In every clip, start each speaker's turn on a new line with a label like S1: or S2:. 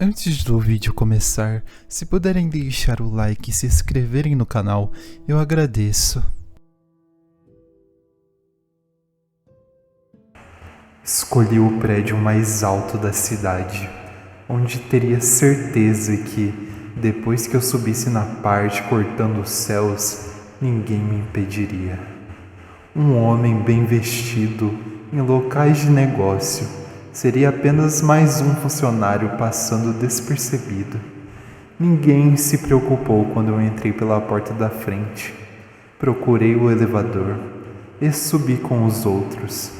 S1: Antes do vídeo começar, se puderem deixar o like e se inscreverem no canal, eu agradeço. Escolhi o prédio mais alto da cidade, onde teria certeza que, depois que eu subisse na parte cortando os céus, ninguém me impediria. Um homem bem vestido, em locais de negócio, seria apenas mais um funcionário passando despercebido. Ninguém se preocupou quando eu entrei pela porta da frente. Procurei o elevador e subi com os outros.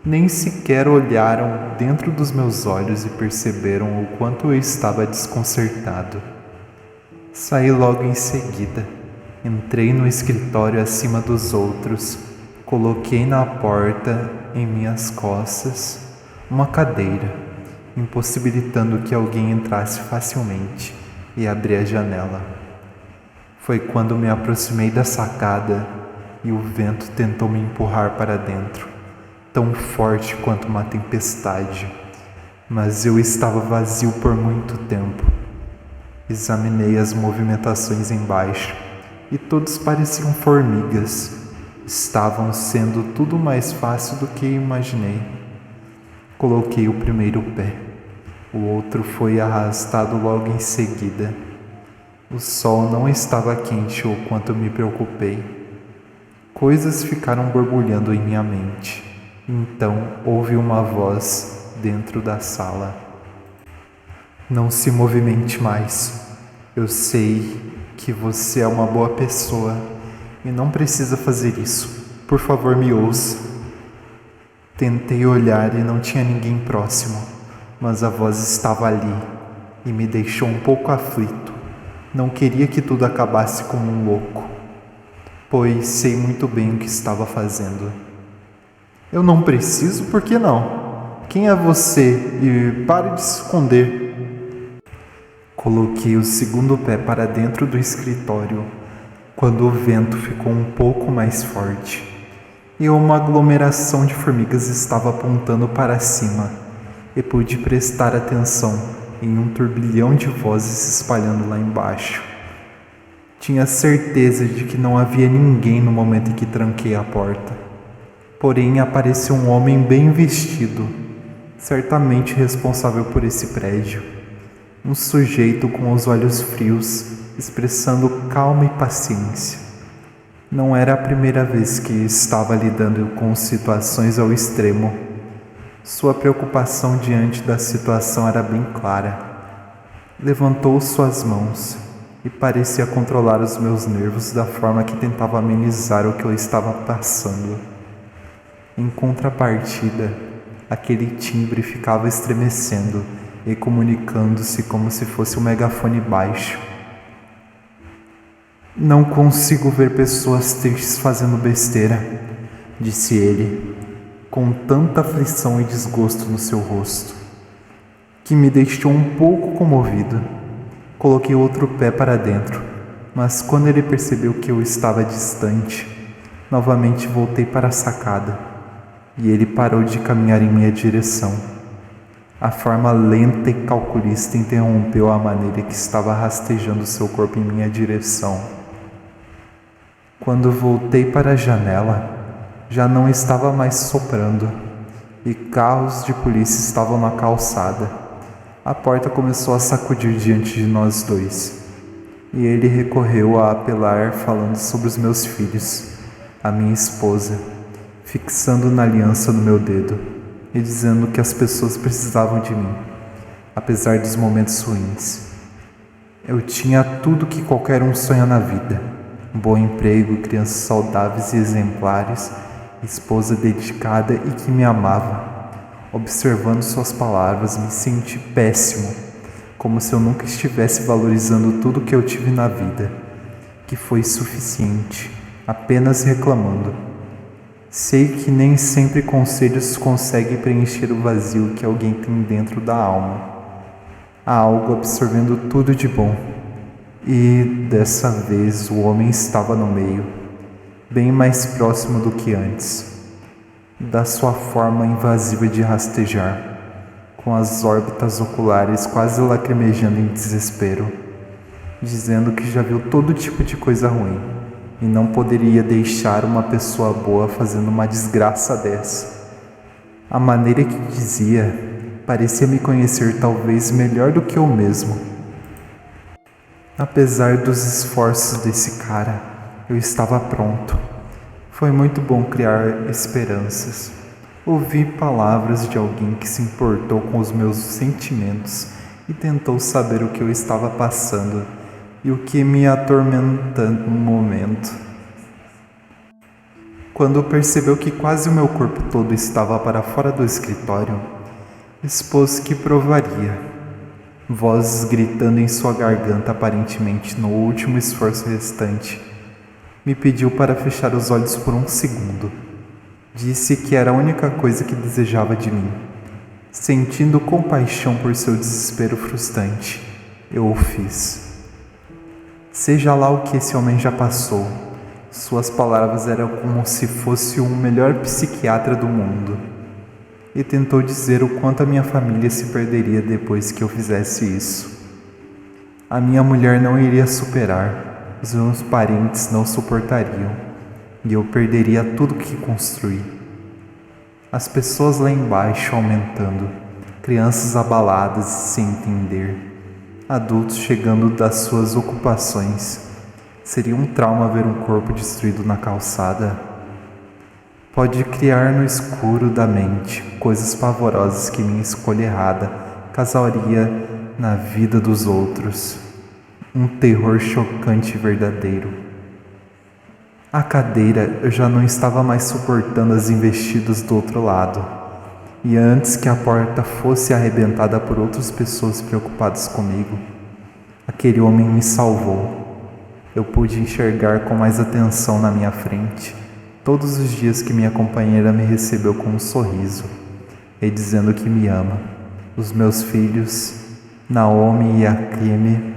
S1: Nem sequer olharam dentro dos meus olhos e perceberam o quanto eu estava desconcertado. Saí logo em seguida. Entrei no escritório acima dos outros. Coloquei na porta, em minhas costas, uma cadeira, impossibilitando que alguém entrasse facilmente, e abri a janela. Foi quando me aproximei da sacada e o vento tentou me empurrar para dentro, tão forte quanto uma tempestade, mas eu estava vazio por muito tempo. Examinei as movimentações embaixo e todos pareciam formigas. Estavam sendo tudo mais fácil do que imaginei. Coloquei o primeiro pé. O outro foi arrastado logo em seguida. O sol não estava quente o quanto me preocupei. Coisas ficaram borbulhando em minha mente. Então ouvi uma voz dentro da sala. Não se movimente mais. Eu sei que você é uma boa pessoa e não precisa fazer isso. Por favor, me ouça. Tentei olhar e não tinha ninguém próximo, mas a voz estava ali e me deixou um pouco aflito. Não queria que tudo acabasse como um louco, pois sei muito bem o que estava fazendo. Eu não preciso, por que não? Quem é você? E pare de se esconder. Coloquei o segundo pé para dentro do escritório, quando o vento ficou um pouco mais forte e uma aglomeração de formigas estava apontando para cima, e pude prestar atenção em um turbilhão de vozes se espalhando lá embaixo. Tinha certeza de que não havia ninguém no momento em que tranquei a porta. Porém, apareceu um homem bem vestido, certamente responsável por esse prédio. Um sujeito com os olhos frios, expressando calma e paciência. Não era a primeira vez que estava lidando com situações ao extremo. Sua preocupação diante da situação era bem clara. Levantou suas mãos e parecia controlar os meus nervos da forma que tentava amenizar o que eu estava passando. Em contrapartida, aquele timbre ficava estremecendo e comunicando-se como se fosse um megafone baixo. Não consigo ver pessoas tristes fazendo besteira, disse ele, com tanta aflição e desgosto no seu rosto, que me deixou um pouco comovido. Coloquei outro pé para dentro, mas quando ele percebeu que eu estava distante, novamente voltei para a sacada, e ele parou de caminhar em minha direção. A forma lenta e calculista interrompeu a maneira que estava rastejando seu corpo em minha direção. Quando voltei para a janela, já não estava mais soprando, e carros de polícia estavam na calçada. A porta começou a sacudir diante de nós dois, e ele recorreu a apelar falando sobre os meus filhos, a minha esposa, fixando na aliança no meu dedo e dizendo que as pessoas precisavam de mim, apesar dos momentos ruins. Eu tinha tudo que qualquer um sonha na vida: um bom emprego, crianças saudáveis e exemplares, esposa dedicada e que me amava. Observando suas palavras, me senti péssimo, como se eu nunca estivesse valorizando tudo que eu tive na vida, que foi suficiente, apenas reclamando. Sei que nem sempre conselhos conseguem preencher o vazio que alguém tem dentro da alma. Há algo absorvendo tudo de bom. E, dessa vez, o homem estava no meio, bem mais próximo do que antes, da sua forma invasiva de rastejar, com as órbitas oculares quase lacrimejando em desespero, dizendo que já viu todo tipo de coisa ruim e não poderia deixar uma pessoa boa fazendo uma desgraça dessa. A maneira que dizia parecia me conhecer talvez melhor do que eu mesmo. Apesar dos esforços desse cara, eu estava pronto. Foi muito bom criar esperanças. Ouvi palavras de alguém que se importou com os meus sentimentos e tentou saber o que eu estava passando e o que me atormentando no momento. Quando percebeu que quase o meu corpo todo estava para fora do escritório, expôs que provaria. Vozes gritando em sua garganta, aparentemente no último esforço restante. Me pediu para fechar os olhos por um segundo. Disse que era a única coisa que desejava de mim. Sentindo compaixão por seu desespero frustrante, eu o fiz. Seja lá o que esse homem já passou, suas palavras eram como se fosse o melhor psiquiatra do mundo. E tentou dizer o quanto a minha família se perderia depois que eu fizesse isso. A minha mulher não iria superar, os meus parentes não suportariam. E eu perderia tudo que construí. As pessoas lá embaixo aumentando, crianças abaladas e sem entender, adultos chegando das suas ocupações. Seria um trauma ver um corpo destruído na calçada. Pode criar no escuro da mente coisas pavorosas que minha escolha errada causaria na vida dos outros. Um terror chocante e verdadeiro. A cadeira eu já não estava mais suportando as investidas do outro lado. E antes que a porta fosse arrebentada por outras pessoas preocupadas comigo, aquele homem me salvou. Eu pude enxergar com mais atenção na minha frente todos os dias que minha companheira me recebeu com um sorriso e dizendo que me ama. Os meus filhos, Naomi e Akemi,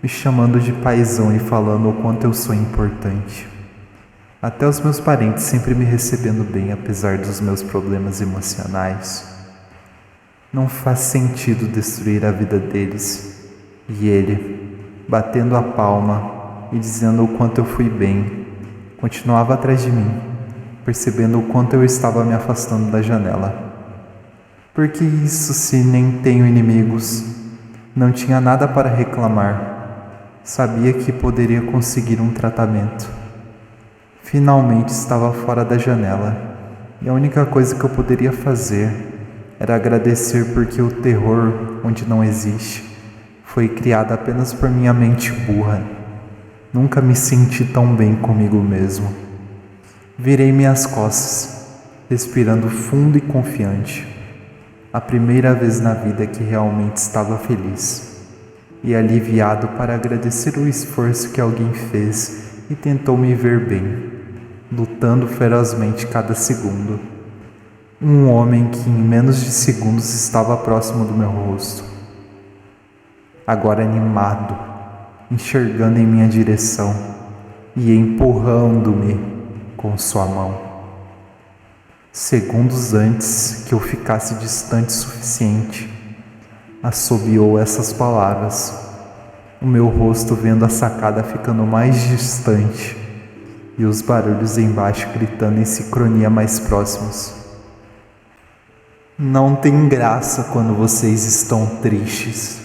S1: me chamando de paizão e falando o quanto eu sou importante. Até os meus parentes sempre me recebendo bem apesar dos meus problemas emocionais. Não faz sentido destruir a vida deles. E ele, batendo a palma e dizendo o quanto eu fui bem, continuava atrás de mim, percebendo o quanto eu estava me afastando da janela. Por que isso se nem tenho inimigos? Não tinha nada para reclamar. Sabia que poderia conseguir um tratamento. Finalmente estava fora da janela, e a única coisa que eu poderia fazer era agradecer porque o terror, onde não existe, foi criado apenas por minha mente burra. Nunca me senti tão bem comigo mesmo. Virei minhas costas, respirando fundo e confiante. A primeira vez na vida que realmente estava feliz e aliviado para agradecer o esforço que alguém fez e tentou me ver bem, lutando ferozmente cada segundo. Um homem que em menos de segundos estava próximo do meu rosto. Agora animado, enxergando em minha direção e empurrando-me com sua mão. Segundos antes que eu ficasse distante o suficiente, assobiou essas palavras, o meu rosto vendo a sacada ficando mais distante e os barulhos embaixo gritando em sincronia mais próximos. Não tem graça quando vocês estão tristes.